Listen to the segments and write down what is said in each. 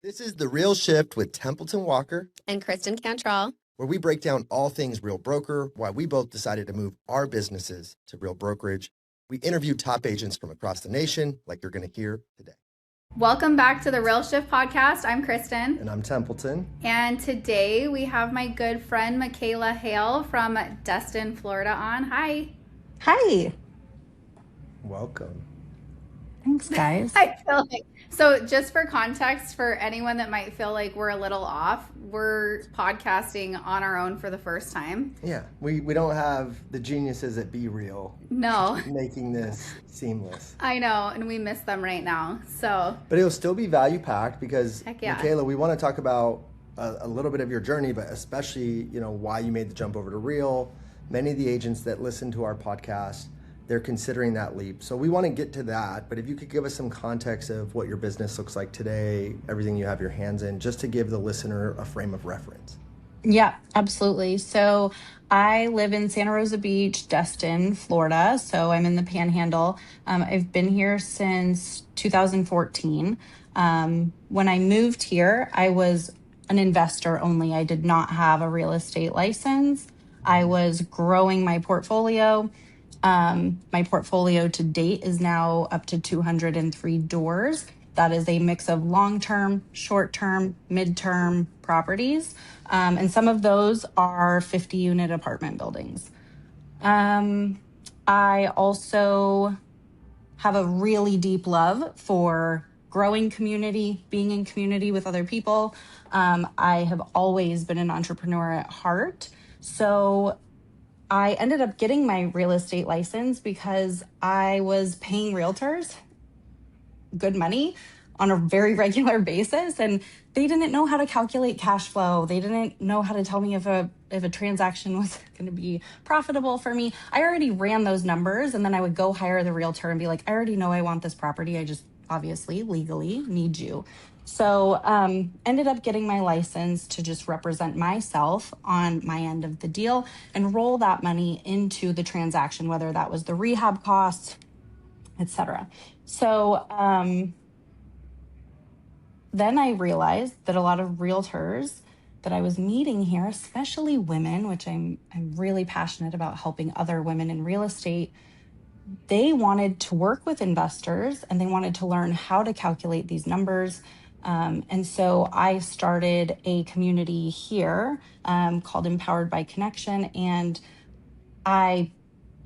This is The Real Shift with Templeton Walker and Kristen Cantrell, where we break down all things real broker, why we both decided to move our businesses to real brokerage. We interview top agents from across the nation, like you're going to hear today. Welcome back to the Real Shift podcast. I'm Kristen. And I'm Templeton. And today we have my good friend McKayla Hale from Destin, Florida on. Hi. Hi. Welcome. Thanks, guys. I feel like, so just for context, for anyone that might feel like we're a little off, we're podcasting on our own for the first time. Yeah, we don't have the geniuses at Be Real. No. Making this seamless. I know, and we miss them right now. So, but it'll still be value packed because, yeah. McKayla, we want to talk about a little bit of your journey, but especially, why you made the jump over to Real. Many of the agents that listen to our podcast, they're considering that leap. So we want to get to that, but if you could give us some context of what your business looks like today, everything you have your hands in, just to give the listener a frame of reference. Yeah, absolutely. So I live in Santa Rosa Beach, Destin, Florida. So I'm in the Panhandle. I've been here since 2014. When I moved here, I was an investor only. I did not have a real estate license. I was growing my portfolio. My portfolio to date is now up to 203 doors. That is a mix of long-term, short-term, mid-term properties. And some of those are 50-unit apartment buildings. I also have a really deep love for growing community, being in community with other people. I have always been an entrepreneur at heart. So I ended up getting my real estate license because I was paying realtors good money on a very regular basis, and they didn't know how to calculate cash flow. They didn't know how to tell me if a transaction was going to be profitable for me. I already ran those numbers, and then I would go hire the realtor and be like, I already know I want this property. I just obviously legally need you. So ended up getting my license to just represent myself on my end of the deal and roll that money into the transaction, whether that was the rehab costs, etc. So then I realized that a lot of realtors that I was meeting here, especially women, which I'm really passionate about helping other women in real estate, they wanted to work with investors and they wanted to learn how to calculate these numbers. And so I started a community here called Empowered by Connection, and I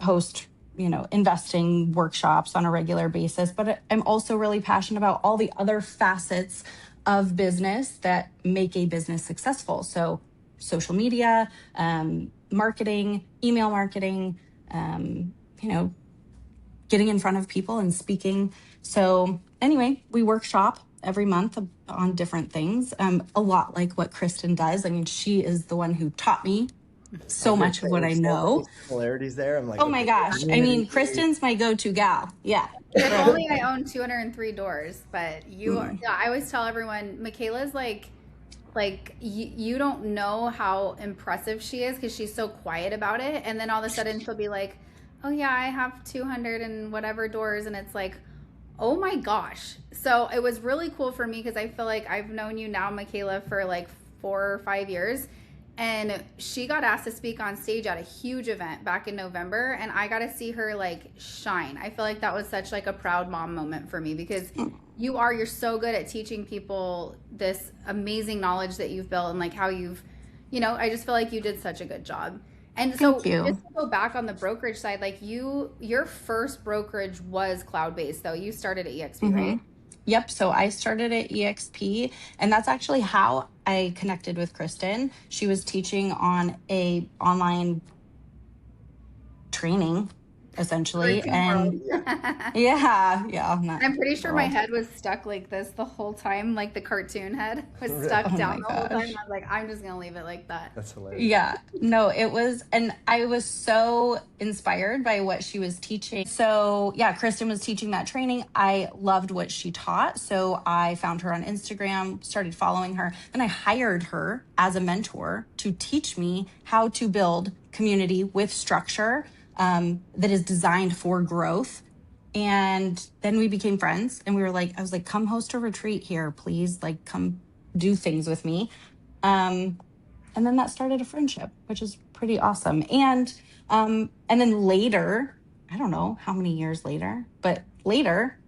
host, investing workshops on a regular basis. But I'm also really passionate about all the other facets of business that make a business successful. So social media, marketing, email marketing, getting in front of people and speaking. So anyway, we workshop every month on different things, a lot like what Kristen does. I mean, she is the one who taught me so much of what I know. Similarities there. I'm like, oh my gosh. I mean, Kristen's my go-to gal. Yeah. If only I own 203 doors, but you are, yeah, I always tell everyone, McKayla's like you don't know how impressive she is because she's so quiet about it. And then all of a sudden she'll be like, oh yeah, I have 200 and whatever doors. And it's like, oh my gosh. So it was really cool for me because I feel like I've known you now, McKayla, for like 4 or 5 years. And she got asked to speak on stage at a huge event back in November, and I got to see her like shine. I feel like that was such like a proud mom moment for me because you're so good at teaching people this amazing knowledge that you've built and like how you've, I just feel like you did such a good job. And so just to go back on the brokerage side, like your first brokerage was cloud-based though. You started at EXP, right? Yep. So I started at EXP, and that's actually how I connected with Kristen. She was teaching on a online training, essentially. And I'm pretty sure my head was stuck like this the whole time, like the cartoon head was stuck down the whole time. I was like, I'm just gonna leave it like that. That's hilarious. Yeah, no, it was, and I was so inspired by what she was teaching. So yeah, Kristen was teaching that training. I loved what she taught, so I found her on Instagram, started following her. Then I hired her as a mentor to teach me how to build community with structure that is designed for growth And then we became friends, and we were like, I was like, come host a retreat here, please. Like, come do things with me. And then that started a friendship, which is pretty awesome. And then later, I don't know how many years later, but later,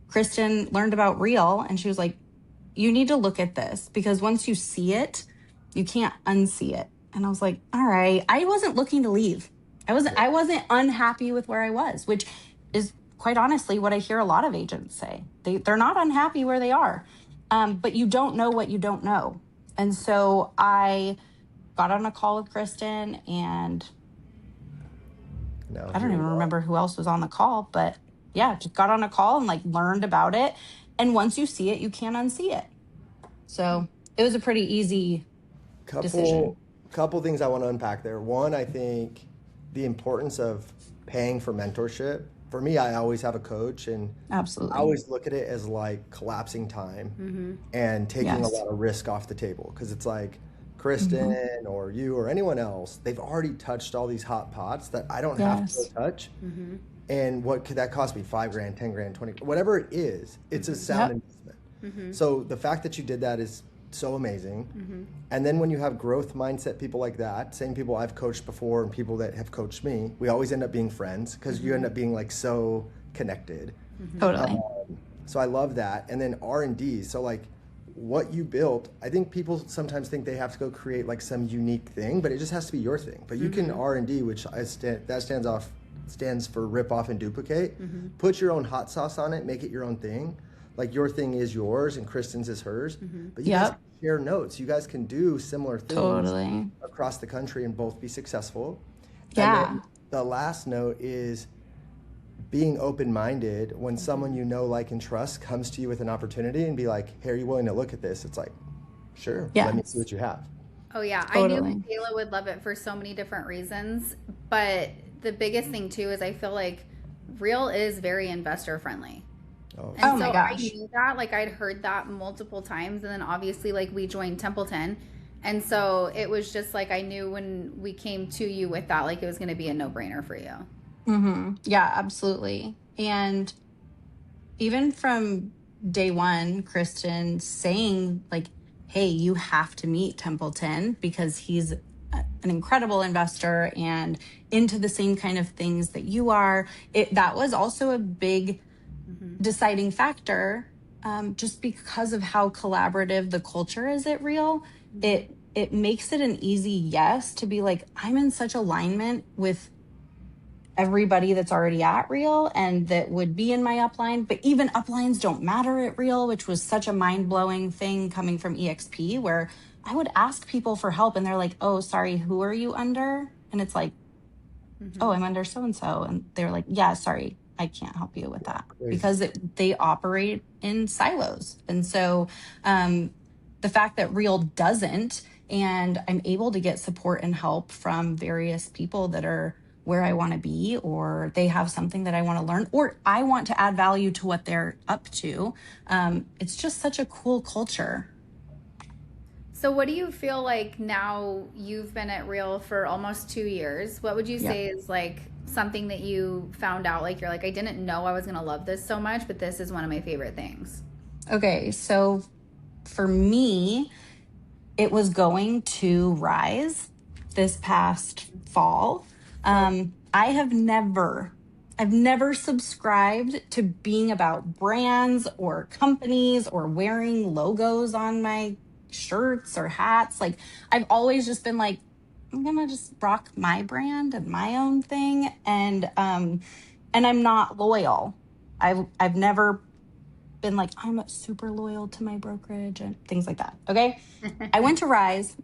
Kristen learned about Real, and she was like, you need to look at this, because once you see it, you can't unsee it. And I was like, all right. I wasn't looking to leave. I wasn't unhappy with where I was, which is quite honestly what I hear a lot of agents say. They're not unhappy where they are. But you don't know what you don't know. And so I got on a call with Kristen, and No, I don't here even we are. remember who else was on the call, but yeah, just got on a call and like learned about it. And once you see it, you can't unsee it. So it was a pretty easy decision. Couple things I want to unpack there. One, I think the importance of paying for mentorship. For me, I always have a coach, and I Absolutely. always look at it as like collapsing time and taking a Yes. lot of risk off the table, because it's like Hmm. Kristen or you or anyone else, they've already touched all these hot pots that I don't have to go Yes. touch. And what could that cost me? 5 grand, 10 grand, 20, whatever it is, it's a sound Yep. investment. So the fact that you did that is so amazing. And then when you have growth mindset people like that, same people I've coached before and people that have coached me, we always end up being friends because you end up being like so connected. Totally. So I love that. And then R&D. So like what you built, I think people sometimes think they have to go create like some unique thing, but it just has to be your thing. But you can R&D, which that stands for rip off and duplicate. Put your own hot sauce on it, make it your own thing. Like your thing is yours and Kristen's is hers. But you guys Yep. can share notes. You guys can do similar things Totally. across the country and both be successful. And Yeah. then the last note is being open-minded when someone you know, like, and trust comes to you with an opportunity and be like, hey, are you willing to look at this? It's like, sure, let me see Yes. what you have. Oh yeah, I knew Totally. Michaela would love it for so many different reasons, but the biggest thing too is I feel like Real is very investor friendly. Oh, And Oh my so I gosh. knew that, like I'd heard that multiple times, and then obviously like we joined Templeton. And so it was just like I knew when we came to you with that, like it was going to be a no-brainer for you. Yeah, absolutely. And even from day one, Kristen saying like, hey, you have to meet Templeton because he's an incredible investor and into the same kind of things that you are. That was also a big deciding factor, just because of how collaborative the culture is at Real. It makes it an easy yes to be like, I'm in such alignment with everybody that's already at Real and that would be in my upline, but even uplines don't matter at Real, which was such a mind-blowing thing coming from EXP, where I would ask people for help and they're like, oh, sorry, who are you under? And it's like, oh, I'm under so and so. And they're like, yeah, sorry, I can't help you with that, crazy. because they operate in silos. And so the fact that Real doesn't, and I'm able to get support and help from various people that are where I want to be, or they have something that I want to learn, or I want to add value to what they're up to. It's just such a cool culture. So what do you feel like now you've been at Real for almost 2 years? What would you Yep. say is like something that you found out like you're like, I didn't know I was going to love this so much, but this is one of my favorite things? Okay, so for me, it was going to Rise this past fall. I've never subscribed to being about brands or companies or wearing logos on my shirts or hats. Like, I've always just been like, I'm gonna just rock my brand and my own thing, and I'm not loyal. I've never been like, I'm super loyal to my brokerage and things like that. Okay. I went to Rise.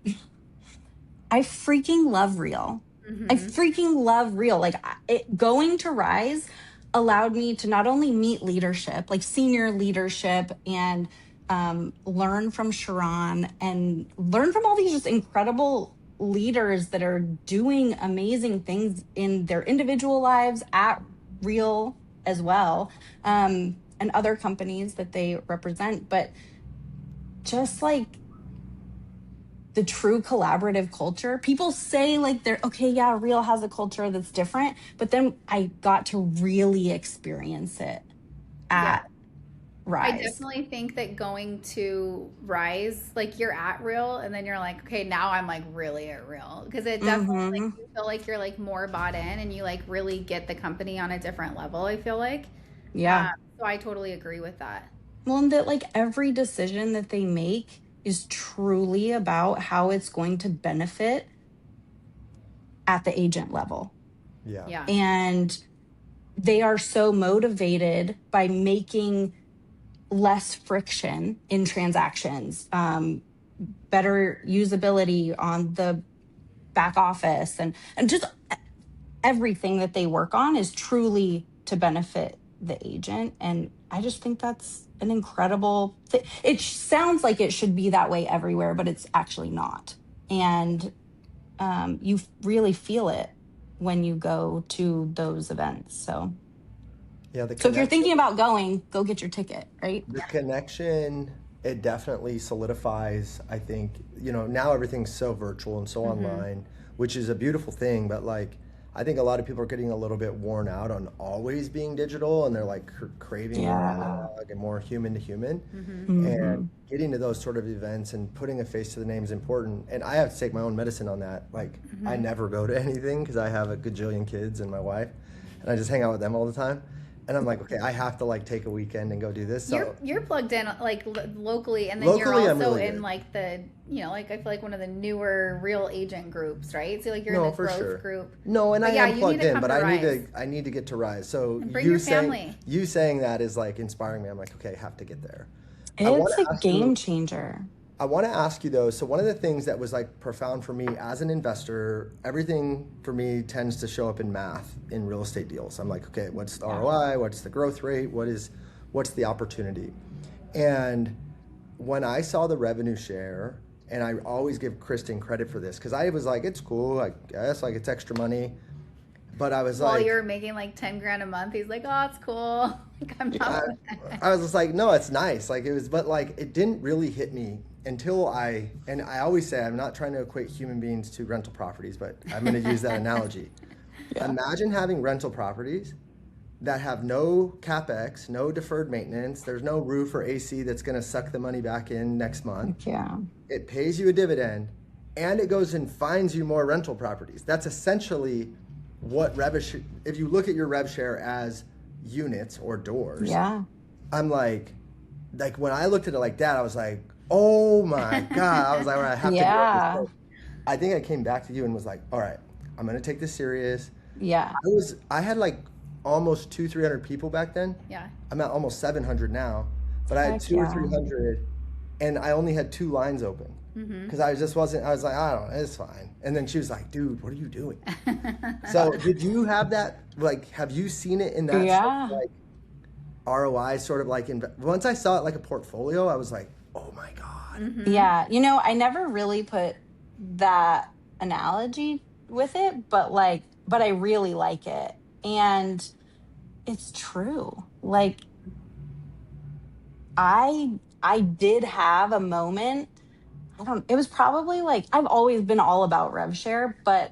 I freaking love Real. I Mm-hmm. freaking love Real. Like, going to Rise allowed me to not only meet leadership, like senior leadership, and learn from Sharon and learn from all these just incredible leaders that are doing amazing things in their individual lives at Real as well, and other companies that they represent. But just like, the true collaborative culture. People say like they're okay, yeah, Real has a culture that's different, but then I got to really experience it Yeah. at I Rise. definitely think that going to Rise, like you're at Real and then you're like, okay, now I'm like really at Real. Because it definitely like Mm-hmm. you feel like you're like more bought in and you like really get the company on a different level, I feel like. Yeah. So I totally agree with that. Well, and that like every decision that they make is truly about how it's going to benefit at the agent level. Yeah. Yeah. And they are so motivated by making less friction in transactions, better usability on the back office, and just everything that they work on is truly to benefit the agent. And I just think that's an incredible thing. It sounds like it should be that way everywhere, but it's actually not. And you really feel it when you go to those events. Yeah, the So if you're connection. thinking about going, go get your ticket, right? The connection, it definitely solidifies, I think, now everything's so virtual and so Mm-hmm. online, which is a beautiful thing, but like I think a lot of people are getting a little bit worn out on always being digital, and they're like craving more Yeah. analog and more human to human. Mm-hmm. And Mm-hmm. getting to those sort of events and putting a face to the name is important. And I have to take my own medicine on that. Like I Mm-hmm. never go to anything because I have a gajillion kids and my wife, and I just hang out with them all the time. And I'm like, okay, I have to like take a weekend and go do this. So You're plugged in like locally, and then you're locally, I'm also really in good. like the like I feel like one of the newer Real agent groups, right? So like you're in No, the for growth sure. group. No, and I But yeah, am you need plugged to in, come but to Rise I need to get to Rise. So and bring your family. you saying that is like inspiring me. I'm like, okay, I have to get there. I want It's a to ask you game changer. I want to ask you though, so one of the things that was like profound for me as an investor, everything for me tends to show up in math in real estate deals. I'm like, okay, what's the Yeah. ROI? What's the growth rate? What's the opportunity? And when I saw the revenue share, and I always give Kristen credit for this because I was like, it's cool, I guess, like it's extra money. But I was While like, you're making like 10 grand a month, he's like, oh, it's cool. Like I'm I, not with that. I was just like, no, it's nice. Like it was, but like it didn't really hit me until and I always say I'm not trying to equate human beings to rental properties, but I'm going to use that analogy. Yeah. Imagine having rental properties that have no capex, no deferred maintenance. There's no roof or AC that's going to suck the money back in next month. Like, yeah. It pays you a dividend, and it goes and finds you more rental properties. That's essentially what if you look at your rev share as units or doors. Yeah. I'm like when I looked at it like that, I was like, oh my God. I was like, all right, I have to go. Yeah. So I think I came back to you and was like, all right, I'm going to take this serious. Yeah. I had like almost 300 people back then. Yeah. I'm at almost 700 now, but I had Heck two or yeah. 300, and I only had 2 lines open Mm-hmm. because I was like, I don't know, it's fine. And then she was like, dude, what are you doing? So did you have that, like, have you seen it in that sort Yeah. of, like, ROI sort of like, once I saw it like a portfolio, I was like, oh my God. Mm-hmm. Yeah. I never really put that analogy with it, but I really like it. And it's true. Like I did have a moment. It was probably like I've always been all about rev share, but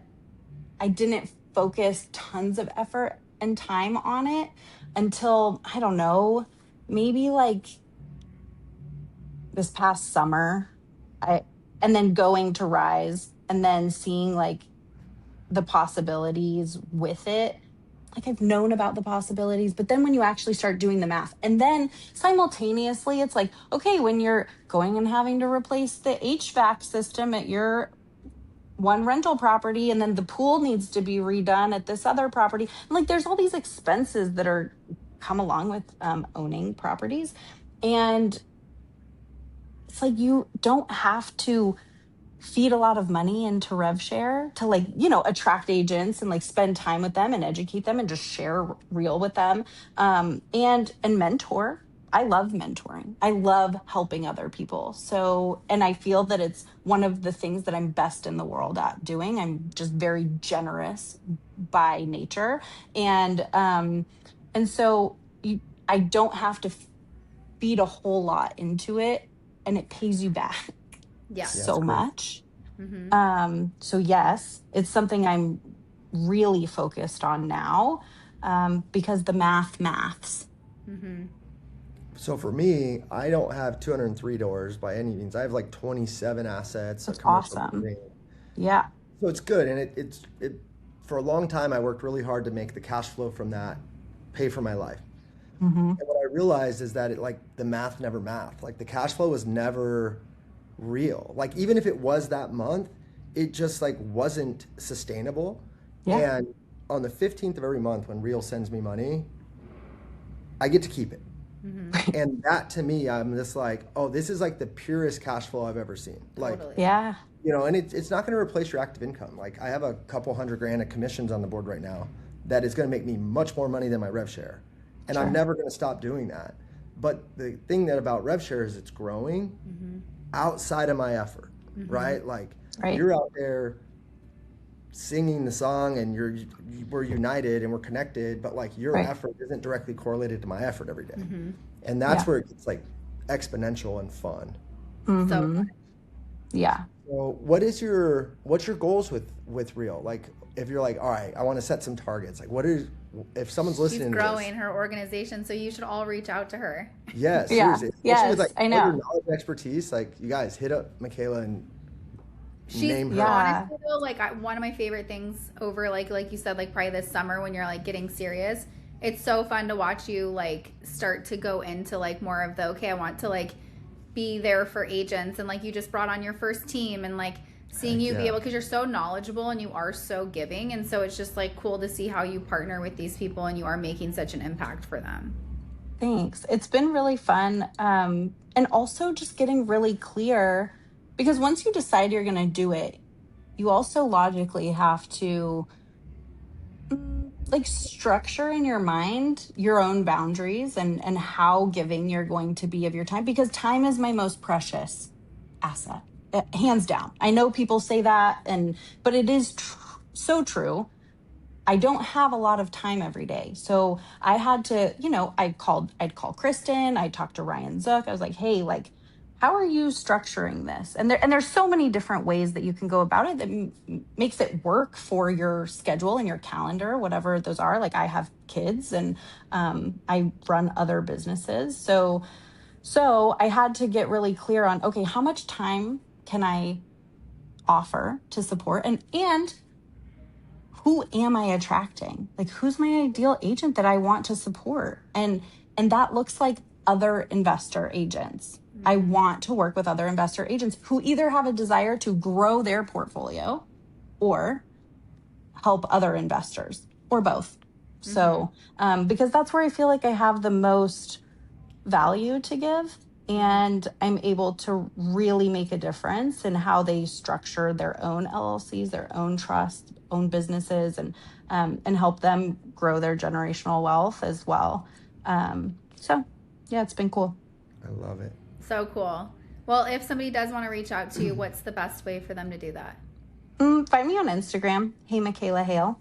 I didn't focus tons of effort and time on it until, I don't know, maybe like this past summer. And then going to Rise and then seeing like the possibilities with it. Like I've known about the possibilities, but then when you actually start doing the math, and then simultaneously, it's like, okay, when you're going and having to replace the HVAC system at your one rental property, and then the pool needs to be redone at this other property, and like there's all these expenses that are come along with owning properties. And it's like you don't have to feed a lot of money into rev share to like attract agents and like spend time with them and educate them and just share real with them, and mentor. I love mentoring. I love helping other people. So, and I feel that it's one of the things that I'm best in the world at doing. I'm just very generous by nature. And so I don't have to feed a whole lot into it, and it pays you back Yeah. Yeah, it's so cool. much. So yes, it's something I'm really focused on now, because the maths. So for me, I don't have 203 doors by any means. I have like 27 assets, a That's commercial awesome. building. Yeah. So it's good, and it for a long time I worked really hard to make the cash flow from that pay for my life. Hmm. And what I realized is that the math never mathed. Like the cash flow was never real. Like even if it was that month, it just like wasn't sustainable. Yeah. And on the 15th of every month when Real sends me money, I get to keep it. And that to me, I'm just like, oh, this is like the purest cash flow I've ever seen. Like, Totally. Yeah. and it's not going to replace your active income. Like I have a couple $100,000 of commissions on the board right now that is going to make me much more money than my rev share. And I'm Sure. never going to stop doing that. But the thing that about rev share is it's growing outside of my effort, right? Like Right. you're out there singing the song and we're united and we're connected, but like your Right. effort isn't directly correlated to my effort every day. And that's Yeah. where it gets like exponential and fun. So Mhm. Yeah. So what's your goals with Real? Like if you're like, all right, I want to set some targets. Like if someone's she's listening growing to her organization, so you should all reach out to her. this, yes, Yeah. seriously. Especially Yes, with like I all know. your knowledge and expertise, like you guys hit up McKayla and She's name her. Yeah. honestly though, like one of my favorite things over like you said, like probably this summer when you're like getting serious. It's so fun to watch you like start to go into like more of the okay, I want to like be there for agents, and like you just brought on your first team, and like seeing you be yeah. able, because you're so knowledgeable and you are so giving, and so it's just like cool to see how you partner with these people and you are making such an impact for them. Thanks. It's been really fun. And also just getting really clear, because once you decide you're going to do it, you also logically have to like structure in your mind your own boundaries and how giving you're going to be of your time, because time is my most precious asset, hands down. I know people say that, but it is so true. I don't have a lot of time every day. So I had to, I'd call Kristen, I'd talk to Ryan Zook. I was like, hey, like, how are you structuring this? And there's so many different ways that you can go about it that makes it work for your schedule and your calendar, whatever those are. Like I have kids and I run other businesses. So I had to get really clear on, okay, how much time can I offer to support, and who am I attracting? Like who's my ideal agent that I want to support? And that looks like other investor agents. I want to work with other investor agents who either have a desire to grow their portfolio or help other investors, or both. So, because that's where I feel like I have the most value to give, and I'm able to really make a difference in how they structure their own LLCs, their own trust, own businesses, and help them grow their generational wealth as well. So yeah, it's been cool. I love it. So cool. Well, if somebody does want to reach out to you, what's the best way for them to do that? Find me on Instagram. Hey, McKayla Hale.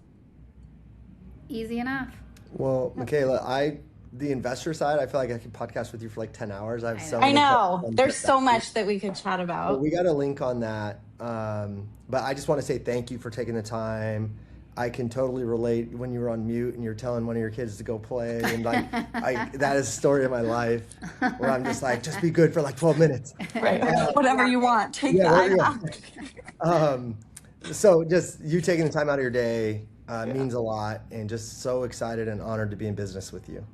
Easy enough. Well, McKayla, the investor side, I feel like I could podcast with you for like 10 hours. I have so I many know questions there's that- so much that we could chat But about. we got a link on that. But I just want to say thank you for taking the time. I can totally relate when you were on mute and you're telling one of your kids to go play. And like, that is a story of my life where I'm just like, just be good for like 12 minutes. Right. Whatever you want. Take the iPad. So just you taking the time out of your day means a lot, and just so excited and honored to be in business with you.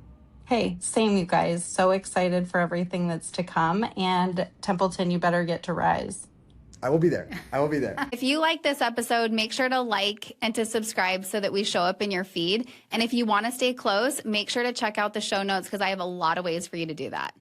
Hey, same, you guys. So excited for everything that's to come. And Templeton, you better get to rise. I will be there. I will be there. If you like this episode, make sure to like and to subscribe so that we show up in your feed. And if you want to stay close, make sure to check out the show notes because I have a lot of ways for you to do that.